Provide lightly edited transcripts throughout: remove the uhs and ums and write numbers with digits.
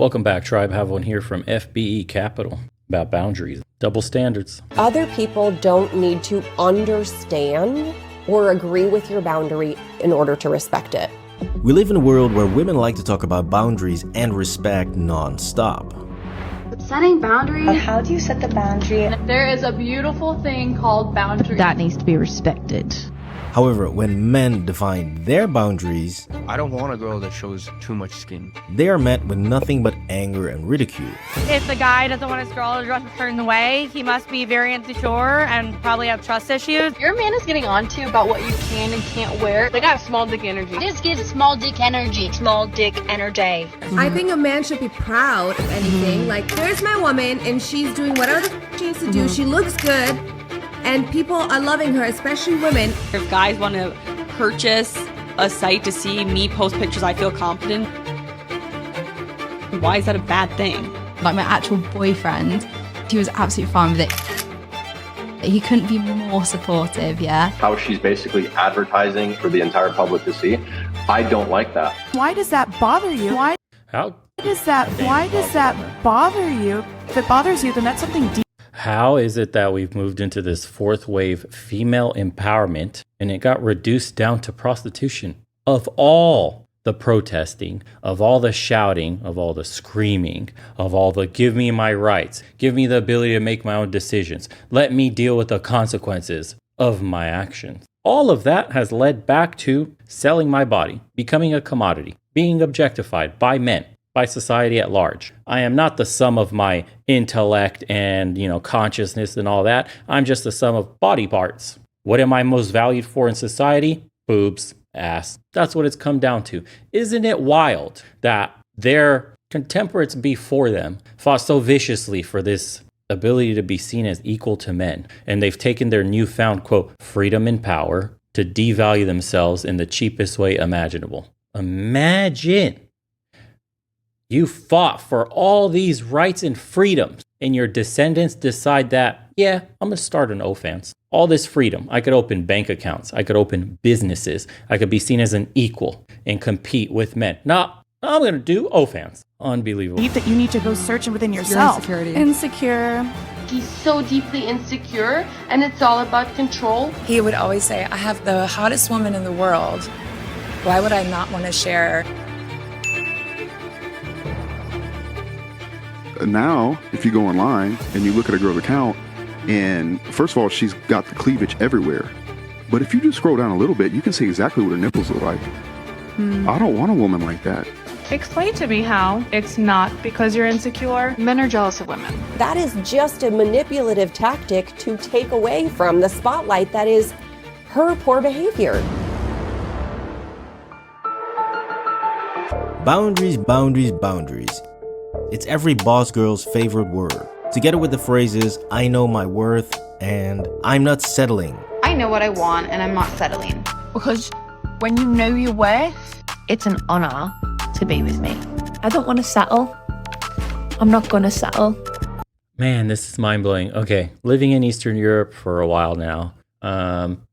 Welcome back, Tribe. Have one here from FBE Capital about boundaries, double standards. Other people don't need to understand or agree with your boundary in order to respect it. We live in a world where women like to talk about boundaries and respect non-stop. Setting boundaries. How do you set the boundary? There is a beautiful thing called boundaries. That needs to be respected. However, when men define their boundaries, I don't want a girl that shows too much skin. they are met with nothing but anger and ridicule. If the guy doesn't want his girl to dress a certain way, he must be very insecure and probably have trust issues. Your man is getting on to you about what you can and can't wear. They got small dick energy. This gives small dick energy. Small dick energy. I think a man should be proud of anything. Like, there's my woman, and she's doing whatever she needs to do. She looks good, and people are loving her, especially women. If guys want to purchase a site to see me post pictures I feel confident, why is that a bad thing? Like my actual boyfriend, he was absolutely fine with it. He couldn't be more supportive, yeah. How she's basically advertising for the entire public to see. I don't like that. Why does that bother you? Why does that bother you? If it bothers you, then that's something deep. How is it that we've moved into this fourth wave female empowerment and it got reduced down to prostitution? Of all the protesting, of all the shouting, of all the screaming, of all the give me my rights, give me the ability to make my own decisions, let me deal with the consequences of my actions. All of that has led back to selling my body, becoming a commodity, being objectified by men, by society at large. I am not the sum of my intellect and, consciousness and all that. I'm just the sum of body parts. What am I most valued for in society? Boobs, ass. That's what it's come down to. Isn't it wild that their contemporaries before them fought so viciously for this ability to be seen as equal to men? And they've taken their newfound, quote, freedom and power to devalue themselves in the cheapest way imaginable. Imagine you fought for all these rights and freedoms, and your descendants decide that, yeah, I'm going to start an OnlyFans. All this freedom. I could open bank accounts. I could open businesses. I could be seen as an equal and compete with men. No, I'm going to do OnlyFans. Unbelievable. That you need to go searching within yourself. Insecure. He's so deeply insecure, and it's all about control. He would always say, I have the hottest woman in the world. Why would I not want to share? Now, if you go online and you look at a girl's account, and first of all, she's got the cleavage everywhere. But if you just scroll down a little bit, you can see exactly what her nipples look like. I don't want a woman like that. Explain to me how it's not because you're insecure. Men are jealous of women. That is just a manipulative tactic to take away from the spotlight that is her poor behavior. Boundaries, boundaries, boundaries. It's every boss girl's favorite word. Together with the phrases, I know my worth and I'm not settling. I know what I want, and I'm not settling. Because when you know your worth, it's an honor to be with me. I don't want to settle. I'm not going to settle. Man, this is mind-blowing. Okay, living in Eastern Europe for a while now.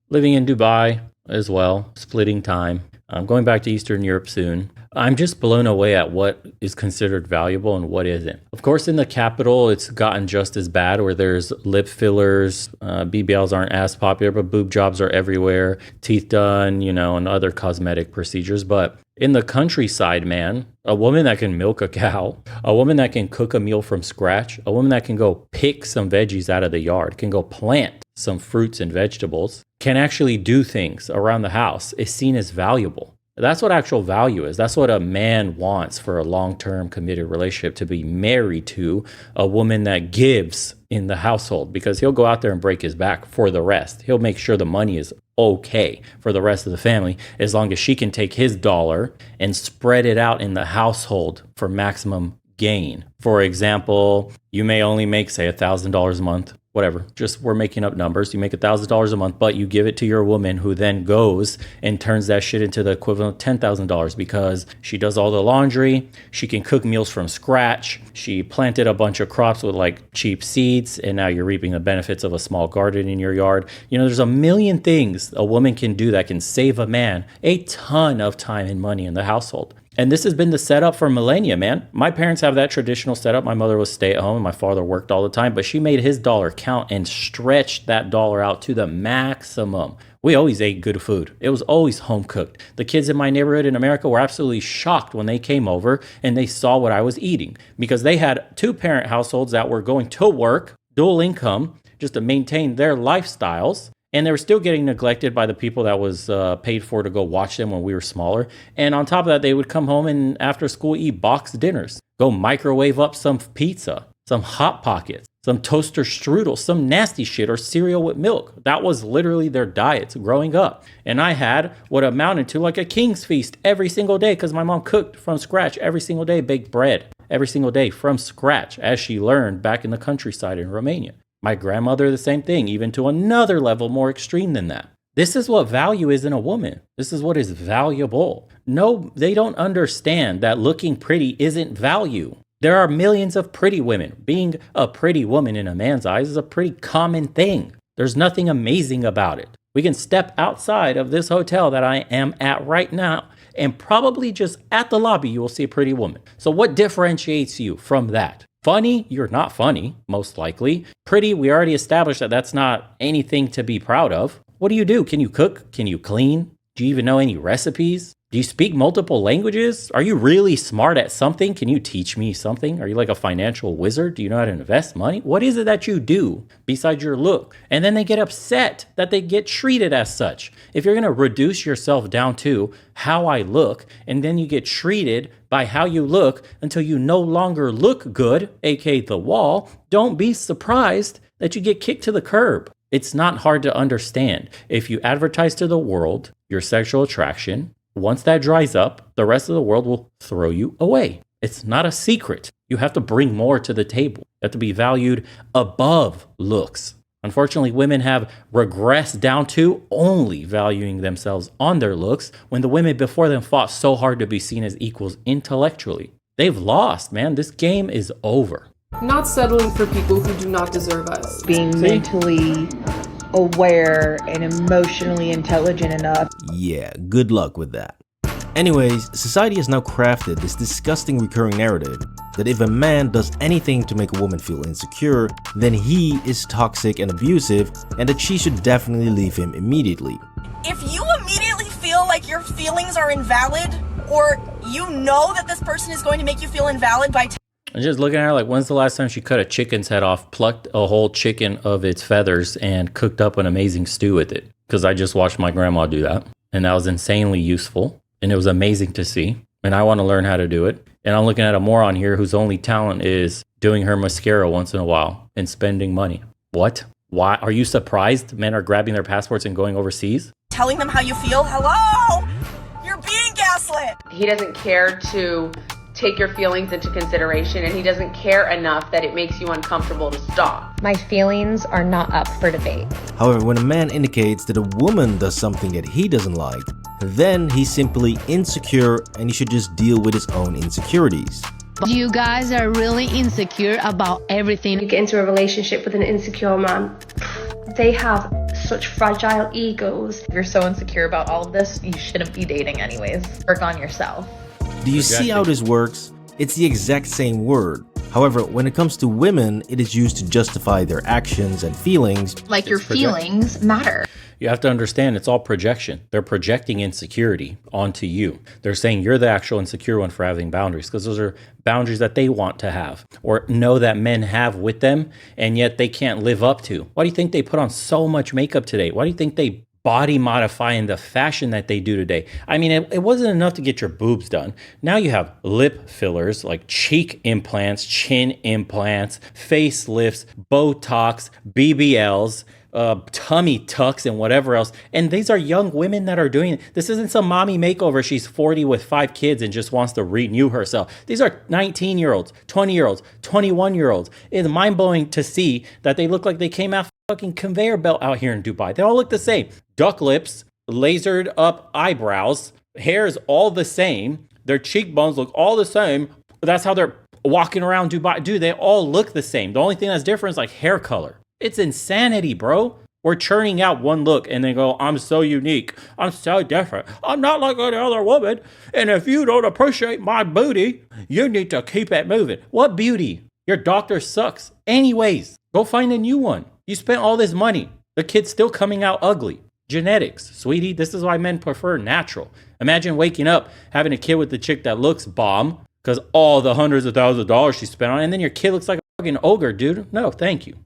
Living in Dubai as well, splitting time. I'm going back to Eastern Europe soon. I'm just blown away at what is considered valuable and what isn't. Of course, in the capital, it's gotten just as bad where there's lip fillers, BBLs aren't as popular, but boob jobs are everywhere, teeth done, and other cosmetic procedures. But in the countryside, man, a woman that can milk a cow, a woman that can cook a meal from scratch, a woman that can go pick some veggies out of the yard, can go plant some fruits and vegetables, can actually do things around the house is seen as valuable. That's what actual value is. That's what a man wants for a long-term committed relationship, to be married to a woman that gives in the household, because he'll go out there and break his back for the rest. He'll make sure the money is okay for the rest of the family, as long as she can take his dollar and spread it out in the household for maximum gain. For example, you may only make, say, $1,000 a month. Whatever, just we're making up numbers. You make $1,000 a month, but you give it to your woman who then goes and turns that shit into the equivalent of $10,000 because she does all the laundry. She can cook meals from scratch. She planted a bunch of crops with like cheap seeds, and now you're reaping the benefits of a small garden in your yard. There's a million things a woman can do that can save a man a ton of time and money in the household. And this has been the setup for millennia, man. My parents have that traditional setup. My mother was stay at home and my father worked all the time, but she made his dollar count and stretched that dollar out to the maximum. We always ate good food. It was always home cooked. The kids in my neighborhood in America were absolutely shocked when they came over and they saw what I was eating, because they had 2-parent households that were going to work, dual income, just to maintain their lifestyles. And they were still getting neglected by the people that was paid for to go watch them when we were smaller. And on top of that, they would come home and after school eat boxed dinners, go microwave up some pizza, some Hot Pockets, some toaster strudel, some nasty shit, or cereal with milk. That was literally their diets growing up. And I had what amounted to like a king's feast every single day because my mom cooked from scratch every single day, baked bread every single day from scratch, as she learned back in the countryside in Romania. My grandmother, the same thing, even to another level more extreme than that. This is what value is in a woman. This is what is valuable. No, they don't understand that looking pretty isn't value. There are millions of pretty women. Being a pretty woman in a man's eyes is a pretty common thing. There's nothing amazing about it. We can step outside of this hotel that I am at right now, and probably just at the lobby, you will see a pretty woman. So what differentiates you from that? Funny, you're not funny, most likely. Pretty, we already established that that's not anything to be proud of. What do? Can you cook? Can you clean? Do you even know any recipes? Do you speak multiple languages? Are you really smart at something? Can you teach me something? Are you like a financial wizard? Do you know how to invest money? What is it that you do besides your look? And then they get upset that they get treated as such. If you're going to reduce yourself down to how I look, and then you get treated by how you look until you no longer look good, aka the wall, don't be surprised that you get kicked to the curb. It's not hard to understand. If you advertise to the world your sexual attraction, once that dries up, the rest of the world will throw you away. It's not a secret. You have to bring more to the table. You have to be valued above looks. Unfortunately, women have regressed down to only valuing themselves on their looks when the women before them fought so hard to be seen as equals intellectually. They've lost, man. This game is over. Not settling for people who do not deserve us. Being mentally aware and emotionally intelligent enough. Yeah, good luck with that. Anyways, society has now crafted this disgusting recurring narrative that if a man does anything to make a woman feel insecure, then he is toxic and abusive, and that she should definitely leave him immediately. If you immediately feel like your feelings are invalid, or you know that this person is going to make you feel invalid by I'm just looking at her like, when's the last time she cut a chicken's head off, plucked a whole chicken of its feathers, and cooked up an amazing stew with it? Because I just watched my grandma do that, and that was insanely useful, and it was amazing to see, and I want to learn how to do it. And I'm looking at a moron here whose only talent is doing her mascara once in a while and spending money. What? Why? Are you surprised men are grabbing their passports and going overseas? telling them how you feel. Hello? You're being gaslit. He doesn't care to take your feelings into consideration, and he doesn't care enough that it makes you uncomfortable to stop. My feelings are not up for debate. However, when a man indicates that a woman does something that he doesn't like, then he's simply insecure and he should just deal with his own insecurities. You guys are really insecure about everything. You get into a relationship with an insecure man, they have such fragile egos. If you're so insecure about all of this, you shouldn't be dating anyways. Work on yourself. Do you see how this works? It's the exact same word. However, when it comes to women, it is used to justify their actions and feelings. Like your feelings matter. You have to understand it's all projection. They're projecting insecurity onto you. They're saying you're the actual insecure one for having boundaries, because those are boundaries that they want to have or know that men have with them, and yet they can't live up to. Why do you think they put on so much makeup today? Why do you think they body modify in the fashion that they do today? I mean, it wasn't enough to get your boobs done. Now you have lip fillers like cheek implants, chin implants, facelifts, Botox, BBLs, tummy tucks, and whatever else. And these are young women that are doing it. This isn't some mommy makeover. She's 40 with 5 kids and just wants to renew herself. These are 19-year-olds, 20-year-olds, 21-year-olds. It's mind-blowing to see that they look like they came out fucking conveyor belt out here in Dubai. They all look the same. Duck lips, lasered up eyebrows, hair is all the same. Their cheekbones look all the same. That's how they're walking around Dubai. Dude, they all look the same. The only thing that's different is like hair color. It's insanity, bro. We're churning out one look and then go, I'm so unique. I'm so different. I'm not like any other woman. And if you don't appreciate my booty, you need to keep it moving. What beauty? Your doctor sucks. Anyways, go find a new one. You spent all this money. The kid's still coming out ugly. Genetics, sweetie. This is why men prefer natural. Imagine waking up, having a kid with the chick that looks bomb because all the hundreds of thousands of dollars she spent on it, and then your kid looks like a fucking ogre, dude. No, thank you.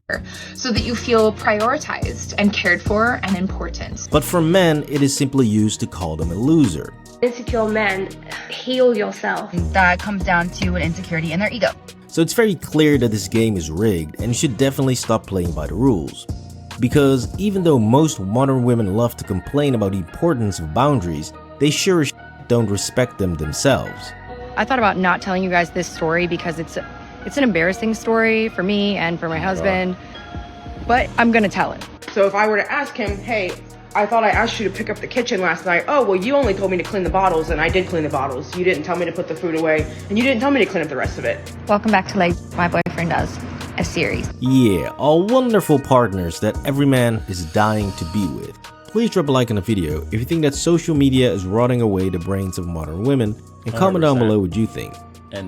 So that you feel prioritized and cared for and important. But for men, it is simply used to call them a loser. Insecure men, heal yourself. That comes down to an insecurity in their ego. So it's very clear that this game is rigged and you should definitely stop playing by the rules. Because even though most modern women love to complain about the importance of boundaries, they sure as don't respect them themselves. I thought about not telling you guys this story because it's an embarrassing story for me and for my husband, but I'm gonna tell it. So if I were to ask him, hey, I thought I asked you to pick up the kitchen last night. Oh, well, you only told me to clean the bottles, and I did clean the bottles. You didn't tell me to put the food away, and you didn't tell me to clean up the rest of it. Welcome back to Like My Boyfriend Does, a series. Yeah, all wonderful partners that every man is dying to be with. Please drop a like on the video if you think that social media is rotting away the brains of modern women, and comment down below what you think.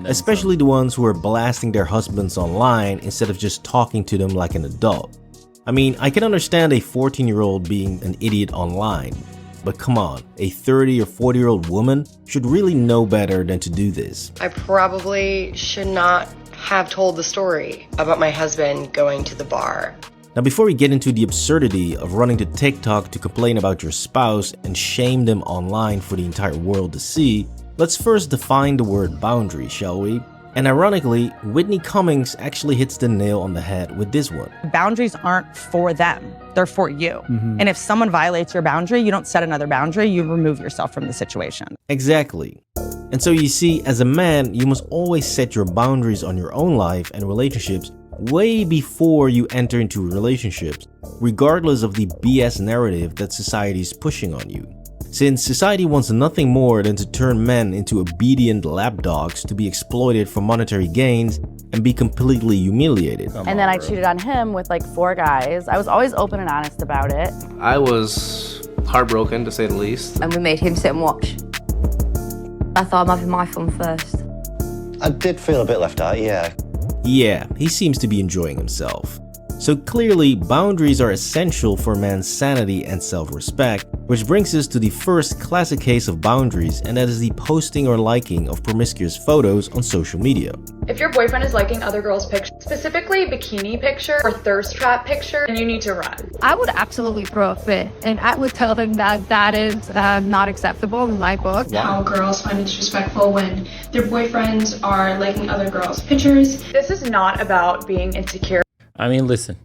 Especially the ones who are blasting their husbands online instead of just talking to them like an adult. I mean, I can understand a 14-year-old being an idiot online, but come on, a 30 or 40-year-old woman should really know better than to do this. I probably should not have told the story about my husband going to the bar. Now before we get into the absurdity of running to TikTok to complain about your spouse and shame them online for the entire world to see, let's first define the word boundary, shall we? And ironically, Whitney Cummings actually hits the nail on the head with this one. Boundaries aren't for them, they're for you. And if someone violates your boundary, you don't set another boundary, you remove yourself from the situation. Exactly. And so you see, as a man, you must always set your boundaries on your own life and relationships way before you enter into relationships, regardless of the BS narrative that society is pushing on you. Since society wants nothing more than to turn men into obedient lapdogs to be exploited for monetary gains and be completely humiliated. And then I cheated on him with like 4 guys. I was always open and honest about it. I was heartbroken, to say the least. And we made him sit and watch. I thought I'm having my fun first. I did feel a bit left out, yeah. Yeah, he seems to be enjoying himself. So clearly, boundaries are essential for man's sanity and self-respect, which brings us to the first classic case of boundaries, and that is the posting or liking of promiscuous photos on social media. If your boyfriend is liking other girls' pictures, specifically bikini picture or thirst trap picture, then you need to run. I would absolutely throw a fit, and I would tell them that that is not acceptable in my book. How girls find it disrespectful when their boyfriends are liking other girls' pictures. This is not about being insecure. I mean, listen,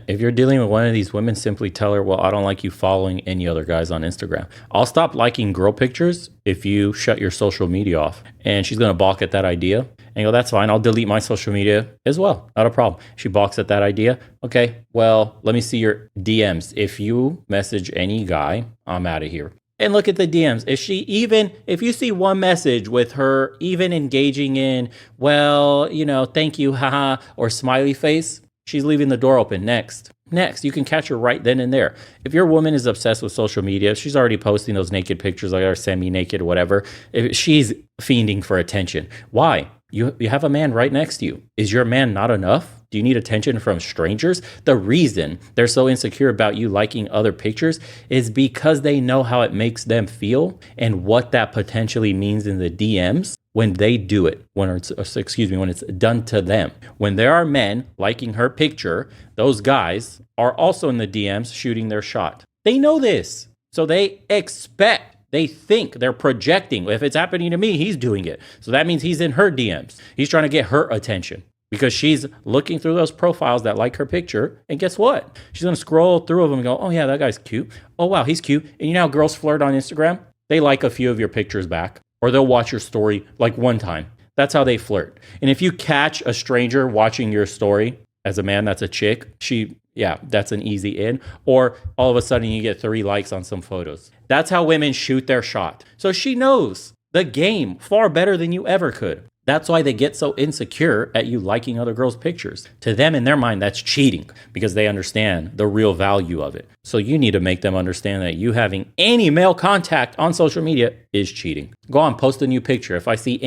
if you're dealing with one of these women, simply tell her, well, I don't like you following any other guys on Instagram. I'll stop liking girl pictures if you shut your social media off. And she's going to balk at that idea and go, that's fine. I'll delete my social media as well. Not a problem. She balks at that idea. Okay, well, let me see your DMs. If you message any guy, I'm out of here. And look at the DMs. If you see one message with her even engaging in, well, thank you, haha, or smiley face, she's leaving the door open. Next, you can catch her right then and there. If your woman is obsessed with social media, she's already posting those naked pictures, like or semi-naked, whatever. If she's fiending for attention. Why? You have a man right next to you. Is your man not enough? Do you need attention from strangers? The reason they're so insecure about you liking other pictures is because they know how it makes them feel and what that potentially means in the DMs when they do it, when it's done to them. When there are men liking her picture, those guys are also in the DMs shooting their shot. They know this. So they expect, they think, they're projecting. If it's happening to me, he's doing it. So that means he's in her DMs. He's trying to get her attention because she's looking through those profiles that like her picture. And guess what? She's going to scroll through them and go, oh yeah, that guy's cute. Oh wow, he's cute. And you know how girls flirt on Instagram? They like a few of your pictures back. Or they'll watch your story like one time. That's how they flirt. And if you catch a stranger watching your story, as a man, that's a chick, that's an easy in. Or all of a sudden you get 3 likes on some photos. That's how women shoot their shot. So she knows the game far better than you ever could. That's why they get so insecure at you liking other girls' pictures. To them, in their mind, that's cheating because they understand the real value of it. So you need to make them understand that you having any male contact on social media is cheating. Go on, post a new picture. If I see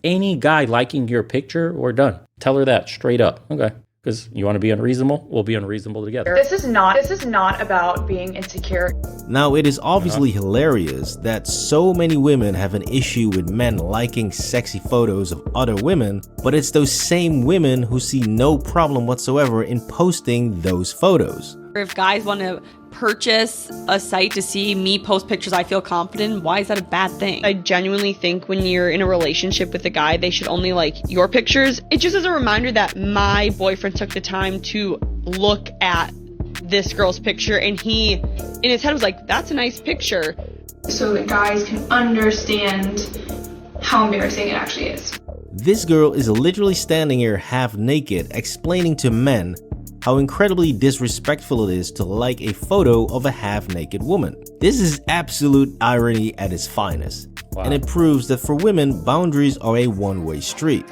any guy liking your picture, we're done. Tell her that straight up. Okay. Because you want to be unreasonable, we'll be unreasonable together. This is not about being insecure. Now, it is obviously hilarious that so many women have an issue with men liking sexy photos of other women, but it's those same women who see no problem whatsoever in posting those photos. If guys want to purchase a site to see me post pictures I feel confident, why is that a bad thing? I genuinely think when you're in a relationship with a guy, they should only like your pictures. It just is a reminder that my boyfriend took the time to look at this girl's picture and he, in his head, was like, that's a nice picture. So that guys can understand how embarrassing it actually is. This girl is literally standing here half naked explaining to men how incredibly disrespectful it is to like a photo of a half-naked woman. This is absolute irony at its finest. Wow. And it proves that for women, boundaries are a one-way street.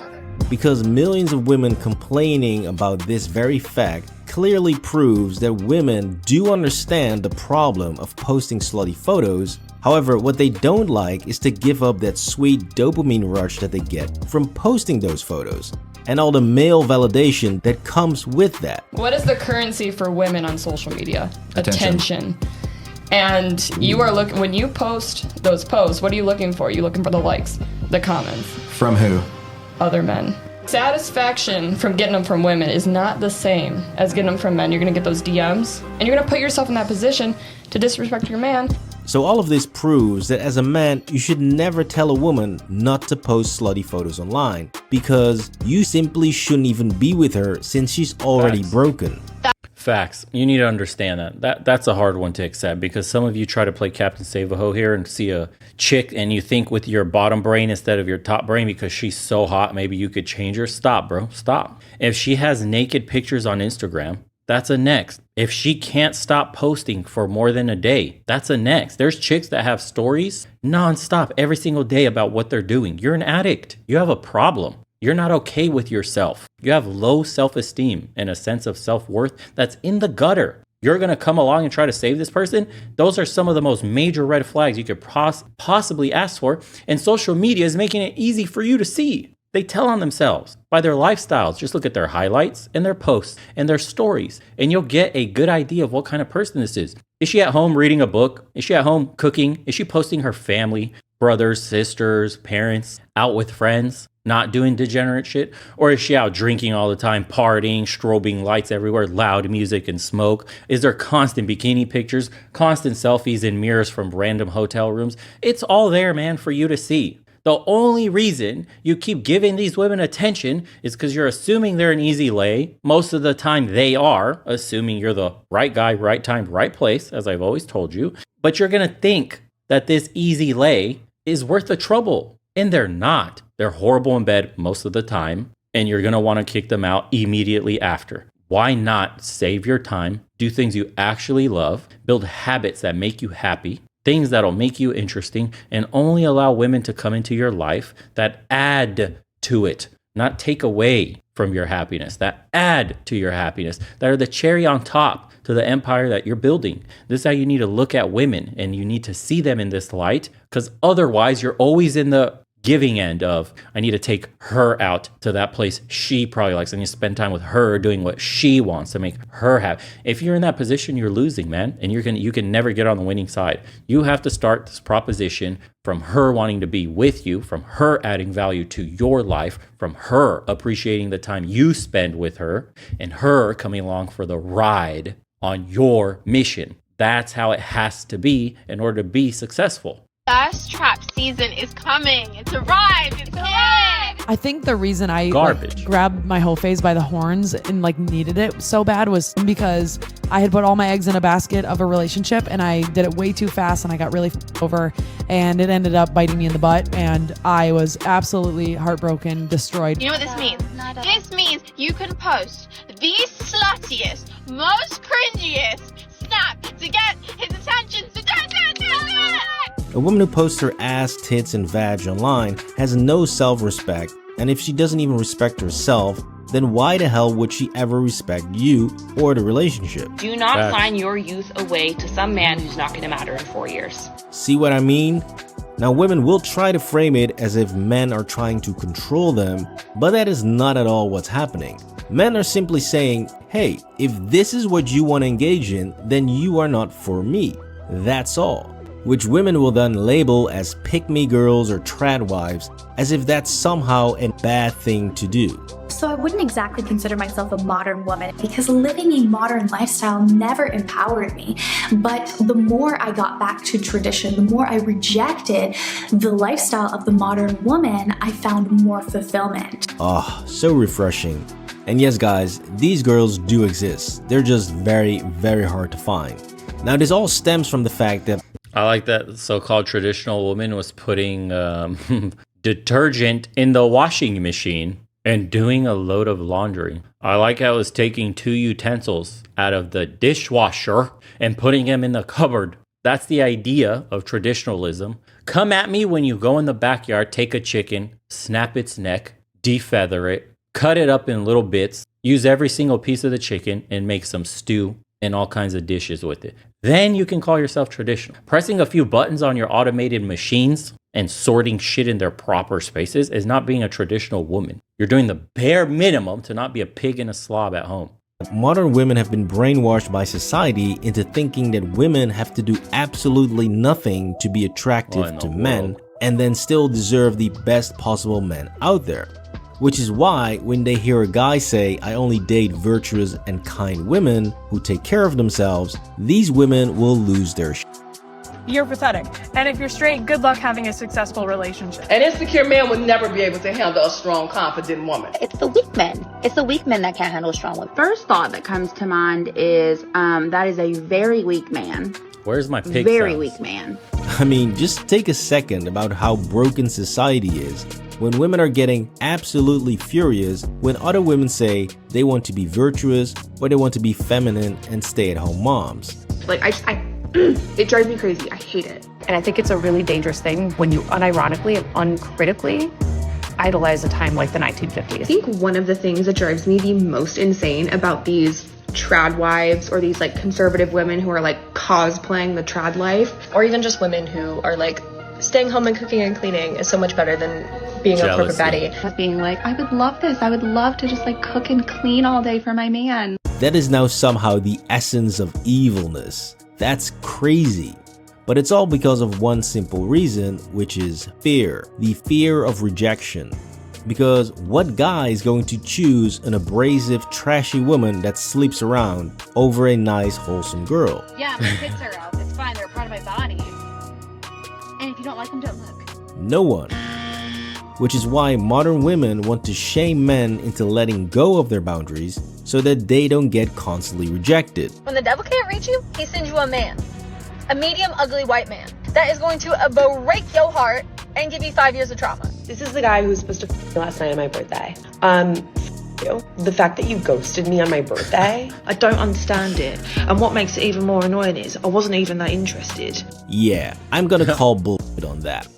Because millions of women complaining about this very fact clearly proves that women do understand the problem of posting slutty photos. However, what they don't like is to give up that sweet dopamine rush that they get from posting those photos, and all the male validation that comes with that. What is the currency for women on social media? Attention. And you are looking, when you post those posts, what are you looking for? You're looking for the likes, the comments. From who? Other men. Satisfaction from getting them from women is not the same as getting them from men. You're gonna get those DMs, and you're gonna put yourself in that position to disrespect your man. So all of this proves that as a man, you should never tell a woman not to post slutty photos online, because you simply shouldn't even be with her since she's already broken. Facts. You need to understand that. That's a hard one to accept, because some of you try to play Captain Save-A-Ho here and see a chick and you think with your bottom brain instead of your top brain because she's so hot, maybe you could change her. Stop, bro. Stop. If she has naked pictures on Instagram, that's a next. If she can't stop posting for more than a day, that's a next. There's chicks that have stories nonstop every single day about what they're doing. You're an addict. You have a problem. You're not okay with yourself. You have low self-esteem and a sense of self-worth that's in the gutter. You're going to come along and try to save this person? Those are some of the most major red flags you could possibly ask for. And social media is making it easy for you to see. They tell on themselves by their lifestyles. Just look at their highlights and their posts and their stories, and you'll get a good idea of what kind of person this is. Is she at home reading a book? Is she at home cooking? Is she posting her family, brothers, sisters, parents, out with friends, not doing degenerate shit? Or is she out drinking all the time, partying, strobing lights everywhere, loud music and smoke? Is there constant bikini pictures, constant selfies in mirrors from random hotel rooms? It's all there, man, for you to see. The only reason you keep giving these women attention is because you're assuming they're an easy lay. Most of the time they are, assuming you're the right guy, right time, right place, as I've always told you. But you're going to think that this easy lay is worth the trouble. And they're not. They're horrible in bed most of the time. And you're going to want to kick them out immediately after. Why not save your time, do things you actually love, build habits that make you happy, things that'll make you interesting, and only allow women to come into your life that add to it, not take away from your happiness, that add to your happiness, that are the cherry on top to the empire that you're building. This is how you need to look at women, and you need to see them in this light, because otherwise you're always in the giving end of, I need to take her out to that place she probably likes. I need to spend time with her doing what she wants to make her happy. If you're in that position, you're losing, man. And you can never get on the winning side. You have to start this proposition from her wanting to be with you, from her adding value to your life, from her appreciating the time you spend with her, and her coming along for the ride on your mission. That's how it has to be in order to be successful. Thirst trap season is coming. It's arrived. It's here. I think the reason I grabbed my whole phase by the horns and needed it so bad was because I had put all my eggs in a basket of a relationship, and I did it way too fast, and I got really over, and it ended up biting me in the butt, and I was absolutely heartbroken, destroyed. You know what this means? This means you can post the sluttiest, most cringiest snap to get his attention. A woman who posts her ass, tits, and vag online has no self-respect And if she doesn't even respect herself, then why the hell would she ever respect you or the relationship? Do not sign your youth away to some man who's not going to matter in 4 years. See what I mean? Now, women will try to frame it as if men are trying to control them, but that is not at all what's happening. Men are simply saying, hey, if this is what you want to engage in, then you are not for me. That's all. Which women will then label as pick-me girls or trad wives, as if that's somehow a bad thing to do. So I wouldn't exactly consider myself a modern woman because living a modern lifestyle never empowered me. But the more I got back to tradition, the more I rejected the lifestyle of the modern woman, I found more fulfillment. Ah, so refreshing. And yes, guys, these girls do exist. They're just very, very hard to find. Now, this all stems from the fact that I like that so-called traditional woman was putting detergent in the washing machine and doing a load of laundry. I like how it was taking 2 utensils out of the dishwasher and putting them in the cupboard. That's the idea of traditionalism. Come at me when you go in the backyard, take a chicken, snap its neck, defeather it, cut it up in little bits, use every single piece of the chicken and make some stew and all kinds of dishes with it. Then you can call yourself traditional. Pressing a few buttons on your automated machines and sorting shit in their proper spaces is not being a traditional woman. You're doing the bare minimum to not be a pig and a slob at home. Modern women have been brainwashed by society into thinking that women have to do absolutely nothing to be attractive to men and then still deserve the best possible men out there. Which is why when they hear a guy say, I only date virtuous and kind women who take care of themselves, these women will lose their shit. You're pathetic. And if you're straight, good luck having a successful relationship. An insecure man would never be able to handle a strong, confident woman. It's the weak men. It's the weak men that can't handle a strong woman. First thought that comes to mind is that is a very weak man. Where's my pig Very sounds? weak man. I mean, just take a second about how broken society is when women are getting absolutely furious when other women say they want to be virtuous or they want to be feminine and stay-at-home moms. Like, it drives me crazy. I hate it. And I think it's a really dangerous thing when you unironically and uncritically idolize a time like the 1950s. I think one of the things that drives me the most insane about these trad wives or these like conservative women who are like cosplaying the trad life, or even just women who are like staying home and cooking and cleaning is so much better than being a corporate baddie. Being like, I would love this. I would love to just like cook and clean all day for my man. That is now somehow the essence of evilness. That's crazy. But it's all because of one simple reason, which is fear. The fear of rejection. Because what guy is going to choose an abrasive, trashy woman that sleeps around over a nice, wholesome girl? Yeah, my tits are out. It's fine. They're a part of my body. And if you don't like them, don't look. No one. Which is why modern women want to shame men into letting go of their boundaries so that they don't get constantly rejected. When the devil can't reach you, he sends you a man. A medium ugly white man that is going to break your heart and give you 5 years of trauma. This is the guy who was supposed to f last night on my birthday. You. The fact that you ghosted me on my birthday, I don't understand it. And what makes it even more annoying is I wasn't even that interested. Yeah, I'm gonna call bullshit on that.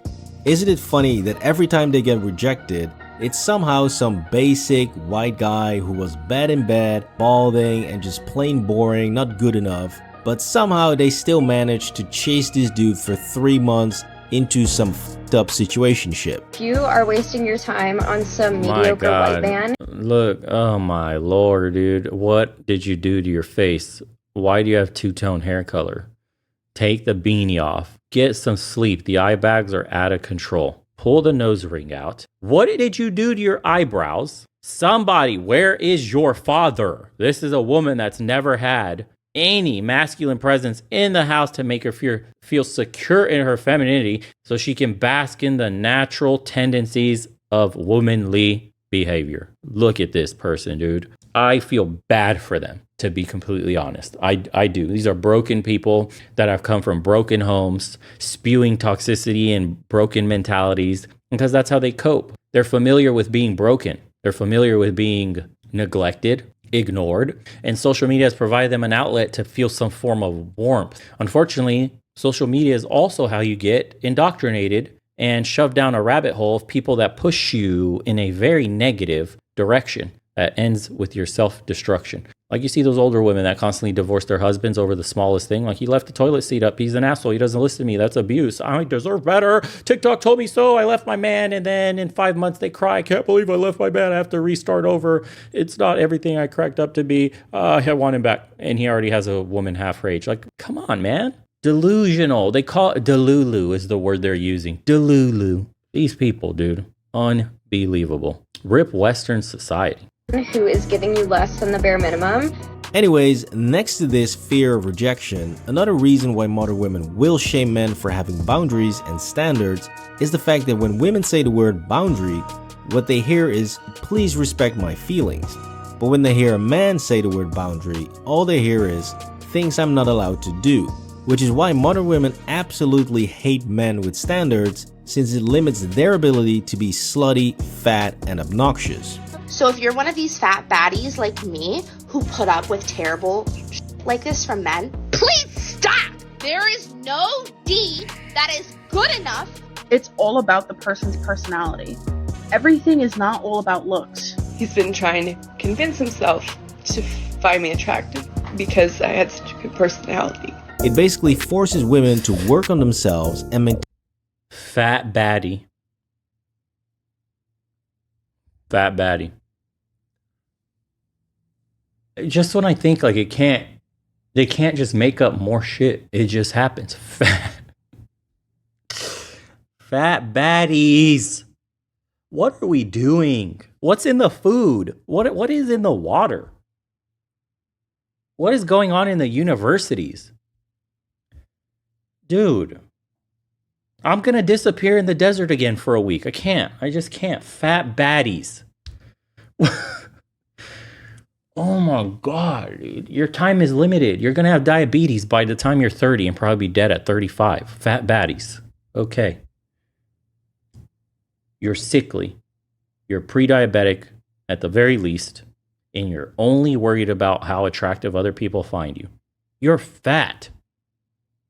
Isn't it funny that every time they get rejected, it's somehow some basic white guy who was bad in bed, balding, and just plain boring, not good enough, but somehow they still managed to chase this dude for 3 months into some f***ed up situationship. If you are wasting your time on some mediocre white man. Look, oh my lord, dude. What did you do to your face? Why do you have two-tone hair color? Take the beanie off. Get some sleep. The eye bags are out of control. Pull the nose ring out. What did you do to your eyebrows? Somebody, where is your father? This is a woman that's never had any masculine presence in the house to make her feel secure in her femininity so she can bask in the natural tendencies of womanly behavior. Look at this person, dude. I feel bad for them, to be completely honest. I do. These are broken people that have come from broken homes, spewing toxicity and broken mentalities, because that's how they cope. They're familiar with being broken. They're familiar with being neglected, ignored, and social media has provided them an outlet to feel some form of warmth. Unfortunately, social media is also how you get indoctrinated and shoved down a rabbit hole of people that push you in a very negative direction that ends with your self-destruction. Like you see those older women that constantly divorce their husbands over the smallest thing. Like, he left the toilet seat up. He's an asshole. He doesn't listen to me. That's abuse. I deserve better. TikTok told me so. I left my man. And then in 5 months they cry. I can't believe I left my man. I have to restart over. It's not everything I cracked up to be. I want him back. And he already has a woman half her age. Like, come on, man. Delusional. They call it delulu is the word they're using. Delulu. These people, dude. Unbelievable. Rip Western society. Who is giving you less than the bare minimum. Anyways, next to this fear of rejection, another reason why modern women will shame men for having boundaries and standards is the fact that when women say the word boundary, what they hear is, please respect my feelings. But when they hear a man say the word boundary, all they hear is, things I'm not allowed to do. Which is why modern women absolutely hate men with standards, since it limits their ability to be slutty, fat, and obnoxious. So if you're one of these fat baddies like me who put up with terrible like this from men, please stop! There is no D that is good enough. It's all about the person's personality. Everything is not all about looks. He's been trying to convince himself to find me attractive because I had such a good personality. It basically forces women to work on themselves and maintain. Fat baddie. Fat baddie. Just when I think like they can't just make up more shit. It just happens. Fat baddies. What are we doing? What's in the food? What is in the water? What is going on in the universities? Dude, I'm going to disappear in the desert again for a week. I just can't. Fat baddies. Oh my God, dude. Your time is limited. You're going to have diabetes by the time you're 30 and probably be dead at 35. Fat baddies. Okay. You're sickly. You're pre-diabetic at the very least. And you're only worried about how attractive other people find you. You're fat.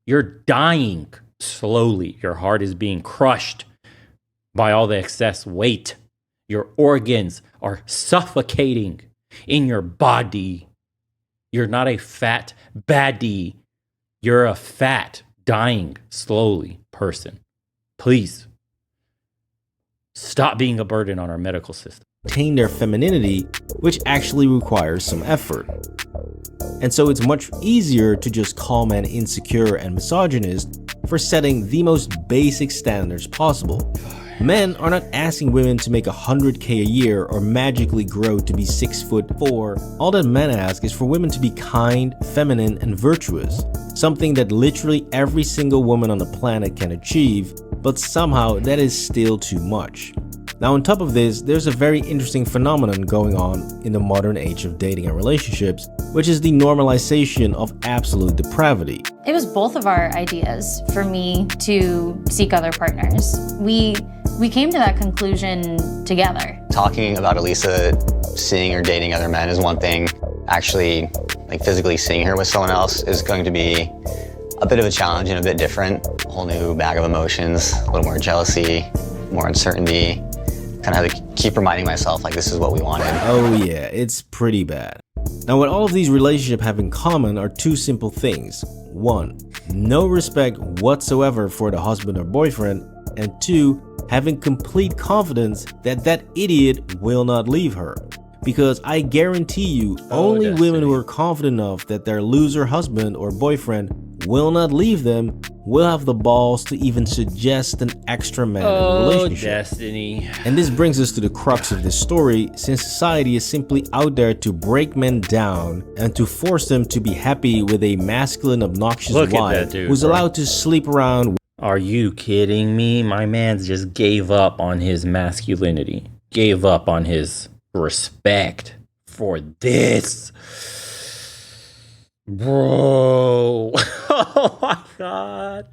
You're dying slowly. Your heart is being crushed by all the excess weight. Your organs are suffocating in your body. You're not a fat baddie. You're a fat, dying slowly person. Please stop being a burden on our medical system. Maintain their femininity, which actually requires some effort. And so it's much easier to just call men insecure and misogynist for setting the most basic standards possible. Men are not asking women to make $100K a year or magically grow to be 6'4". All that men ask is for women to be kind, feminine, and virtuous. Something that literally every single woman on the planet can achieve, but somehow that is still too much. Now on top of this, there's a very interesting phenomenon going on in the modern age of dating and relationships, which is the normalization of absolute depravity. It was both of our ideas for me to seek other partners. We came to that conclusion together. Talking about Elisa seeing her dating other men is one thing. Actually, like physically seeing her with someone else is going to be a bit of a challenge and a bit different. A whole new bag of emotions, a little more jealousy, more uncertainty. Kind of have to keep reminding myself like this is what we wanted. Oh yeah, it's pretty bad. Now what all of these relationships have in common are two simple things. 1, no respect whatsoever for the husband or boyfriend, and 2, having complete confidence that that idiot will not leave her. Because I guarantee you, only women who are confident enough that their loser husband or boyfriend will not leave them will have the balls to even suggest an extra man in a relationship. Destiny. And this brings us to the crux of this story, since society is simply out there to break men down and to force them to be happy with a masculine, obnoxious wife who's allowed to sleep around. Are you kidding me? My man's just gave up on his masculinity. Gave up on his respect for this. Bro. Oh my God.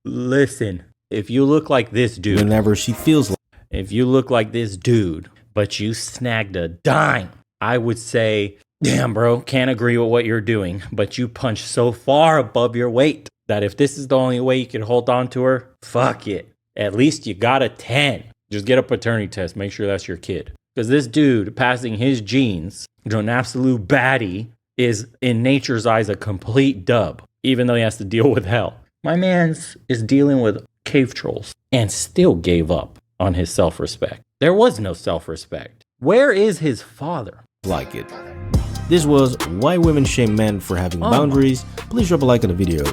Listen, if you look like this dude. Whenever she feels like. If you look like this dude, but you snagged a dime, I would say, damn, bro, can't agree with what you're doing, but you punched so far above your weight that if this is the only way you can hold on to her, fuck it. At least you got a 10. Just get a paternity test. Make sure that's your kid. Because this dude passing his genes to an absolute baddie is, in nature's eyes, a complete dub, even though he has to deal with hell. My man's is dealing with cave trolls and still gave up on his self-respect. There was no self-respect. Where is his father? Like it. This was Why Women Shame Men for Having Boundaries. Please drop a like on the video.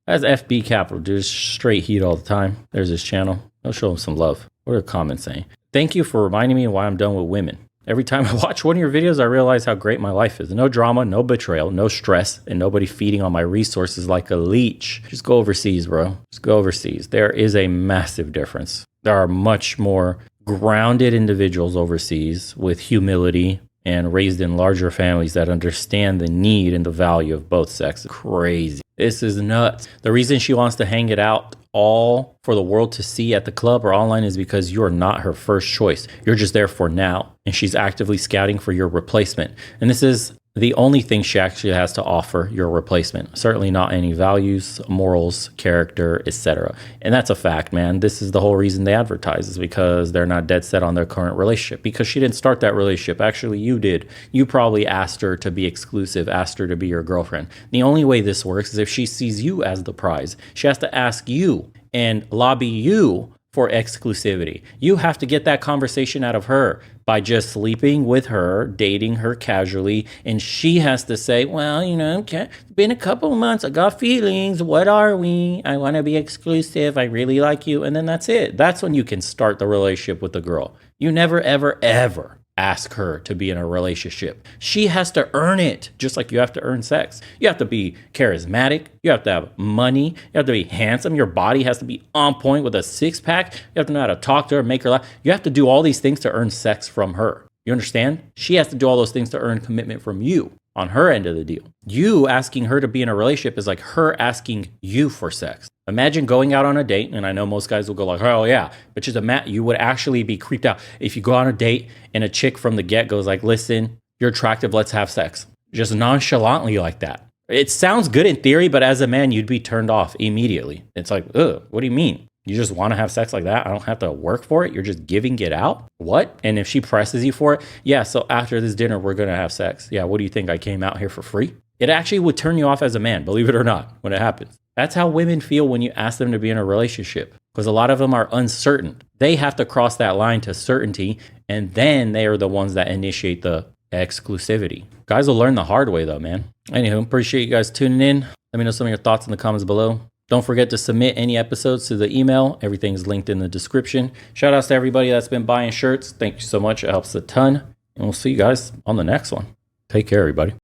That's FB Capital, just straight heat all the time. There's his channel. I'll show him some love. What are the comments saying? Thank you for reminding me why I'm done with women. Every time I watch one of your videos, I realize how great my life is. No drama, no betrayal, no stress, and nobody feeding on my resources like a leech. Just go overseas, bro. Just go overseas. There is a massive difference. There are much more grounded individuals overseas with humility and raised in larger families that understand the need and the value of both sexes. Crazy. This is nuts. The reason she wants to hang it out all for the world to see at the club or online is because you're not her first choice. You're just there for now. And she's actively scouting for your replacement. And this is the only thing she actually has to offer your replacement. Certainly not any values, morals, character, etc. And that's a fact, man. This is the whole reason they advertise, is because they're not dead set on their current relationship. Because she didn't start that relationship. Actually, you did. You probably asked her to be exclusive, asked her to be your girlfriend. The only way this works is if she sees you as the prize. She has to ask you and lobby you for exclusivity. You have to get that conversation out of her by just sleeping with her, dating her casually, and she has to say, well, you know, okay, it's been a couple of months, I got feelings, what are we? I want to be exclusive, I really like you, and then that's it. That's when you can start the relationship with the girl. You never, ever, ever ask her to be in a relationship. She has to earn it, just like you have to earn sex. You have to be charismatic. You have to have money. You have to be handsome. Your body has to be on point with a six-pack. You have to know how to talk to her, make her laugh. You have to do all these things to earn sex from her. You understand? She has to do all those things to earn commitment from you on her end of the deal. You asking her to be in a relationship is like her asking you for sex. Imagine going out on a date, and I know most guys will go like, oh yeah, but just imagine, you would actually be creeped out if you go on a date and a chick from the get goes like, listen, you're attractive, let's have sex. Just nonchalantly like that. It sounds good in theory, but as a man, you'd be turned off immediately. It's like, ugh, what do you mean? You just want to have sex like that? I don't have to work for it? You're just giving it out? What? And if she presses you for it, yeah, so after this dinner, we're going to have sex. Yeah, what do you think? I came out here for free? It actually would turn you off as a man, believe it or not, when it happens. That's how women feel when you ask them to be in a relationship, because a lot of them are uncertain. They have to cross that line to certainty, and then they are the ones that initiate the exclusivity. Guys will learn the hard way though, man. Anywho, appreciate you guys tuning in. Let me know some of your thoughts in the comments below. Don't forget to submit any episodes to the email. Everything's linked in the description. Shout outs to everybody that's been buying shirts. Thank you so much. It helps a ton. And we'll see you guys on the next one. Take care, everybody.